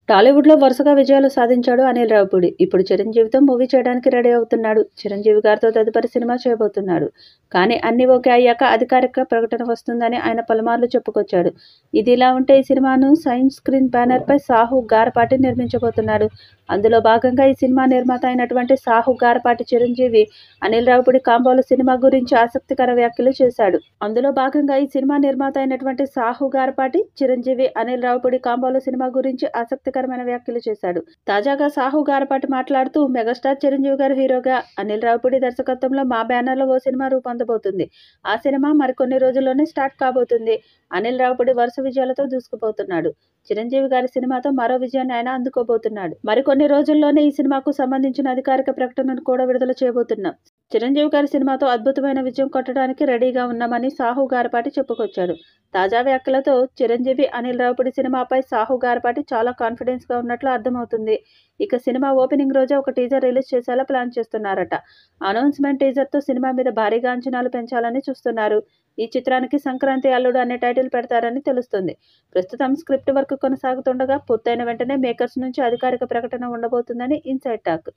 టాలీవుడ్‌లో వరుసగా విజయాలు సాధించాడు అనిల్ రావిపూడి. ఇప్పుడు చిరంజీవితో మూవీ చేయడానికి రెడీ అవుతున్నాడు. చిరంజీవి గారితో తదుపరి సినిమా చేయబోతున్నాడు. కానీ అన్నీ ఓకే అయ్యాక అధికారిక ప్రకటన వస్తుందని ఆయన పలుమార్లు చెప్పుకొచ్చాడు. ఇదిలా ఉంటే ఈ సినిమాను సైన్స్ స్క్రీన్ బ్యానర్‌పై సాహు గారపాటి నిర్మించబోతున్నాడు. అందులో భాగంగా ఈ సినిమా నిర్మాత అయినటువంటి సాహు గారపాటి చిరంజీవి, అనిల్ రావిపూడి కాంబోలో సినిమా గురించి ఆసక్తికర వ్యాఖ్యలు చేశాడు. అందులో భాగంగా ఈ సినిమా నిర్మాత అయినటువంటి సాహు గారపాటి చిరంజీవి, అనిల్ రావిపూడి కాంబోలో సినిమా గురించి ఆసక్తికరమైన వ్యాఖ్యలు చేశాడు. తాజాగా సాహు గారపాటి మాట్లాడుతూ, మెగాస్టార్ చిరంజీవి గారు హీరోగా, అనిల్ రావిపూడి దర్శకత్వంలో మా బ్యానర్‌లో ఓ సినిమా రూపొందబోతుంది. ఆ సినిమా మరికొన్ని రోజుల్లోనే స్టార్ట్ కాబోతుంది. అనిల్ రావిపూడి వరుస విజయాలతో దూసుకుపోతున్నాడు. చిరంజీవి గారి సినిమాతో మరో విజయాన్ని ఆయన అందుకోబోతున్నాడు. మరికొన్ని రోజుల్లోనే ఈ సినిమాకు సంబంధించిన అధికారిక ప్రకటనను కూడా విడుదల చేయబోతున్నాం. చిరంజీవి గారి సినిమాతో అద్భుతమైన విజయం కొట్టడానికి రెడీగా ఉన్నామని సాహు గారపాటి చెప్పుకొచ్చాడు. తాజా వ్యాఖ్యలతో చిరంజీవి, అనిల్ రావిపూడి సినిమాపై సాహు గారపాటి చాలా కాన్ఫిడెన్స్‌గా ఉన్నట్లు అర్థమవుతుంది. ఇక సినిమా ఓపెనింగ్ రోజే ఒక టీజర్ రిలీజ్ చేసేలా ప్లాన్ చేస్తున్నారట. అనౌన్స్‌మెంట్ టీజర్‌తో సినిమా మీద భారీగా అంచనాలు పెంచాలని చూస్తున్నారు. ఈ చిత్రానికి సంక్రాంతి అల్లుడు అనే టైటిల్ పెడతారని తెలుస్తుంది. ప్రస్తుతం స్క్రిప్ట్ వర్క్ కొనసాగుతుండగా పూర్తయిన వెంటనే మేకర్స్ నుంచి అధికారిక ప్రకటన ఉండబోతుందని ఇన్సైడ్ టాక్.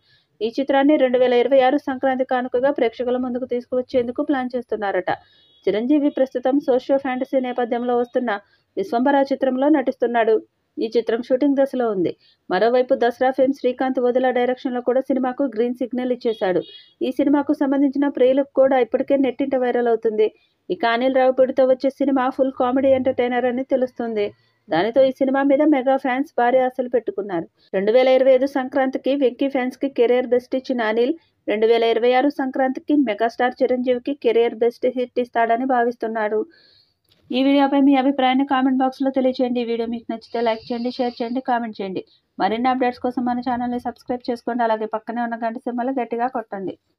ఈ చిత్రాన్ని 2026 సంక్రాంతి కానుకగా ప్రేక్షకుల ముందుకు తీసుకువచ్చేందుకు ప్లాన్ చేస్తున్నారట. చిరంజీవి ప్రస్తుతం సోషియో ఫ్యాంటసీ నేపథ్యంలో వస్తున్న విశ్వంభర చిత్రంలో నటిస్తున్నాడు. ఈ చిత్రం షూటింగ్ దశలో ఉంది. మరోవైపు దసరా ఫిల్మ్స్ శ్రీకాంత్ వదిలా డైరెక్షన్లో కూడా సినిమాకు గ్రీన్ సిగ్నల్ ఇచ్చేశాడు. ఈ సినిమాకు సంబంధించిన ప్రీ లుక్ కూడా ఇప్పటికే నెట్టింట వైరల్ అవుతుంది. ఇక అనిల్ రావిపూడితో వచ్చే సినిమా ఫుల్ కామెడీ ఎంటర్టైనర్ అని తెలుస్తుంది. దానితో ఈ సినిమా మీద మెగా ఫ్యాన్స్ భారీ ఆశలు పెట్టుకున్నారు. 2025 సంక్రాంతికి వెంకీ ఫ్యాన్స్‌కి కెరీర్ బెస్ట్ ఇచ్చిన అనిల్, 2026 సంక్రాంతికి మెగాస్టార్ చిరంజీవికి కెరీర్ బెస్ట్ హిట్ ఇస్తాడని భావిస్తున్నారు. ఈ వీడియోపై మీ అభిప్రాయాన్ని కామెంట్ బాక్స్‌లో తెలియజేయండి. ఈ వీడియో మీకు నచ్చితే లైక్ చేయండి, షేర్ చేయండి, కామెంట్ చేయండి. మరిన్ని అప్డేట్స్ కోసం మన ఛానల్‌ని సబ్స్క్రైబ్ చేసుకోండి. అలాగే పక్కనే ఉన్న గంట సింబల్ గట్టిగా కొట్టండి.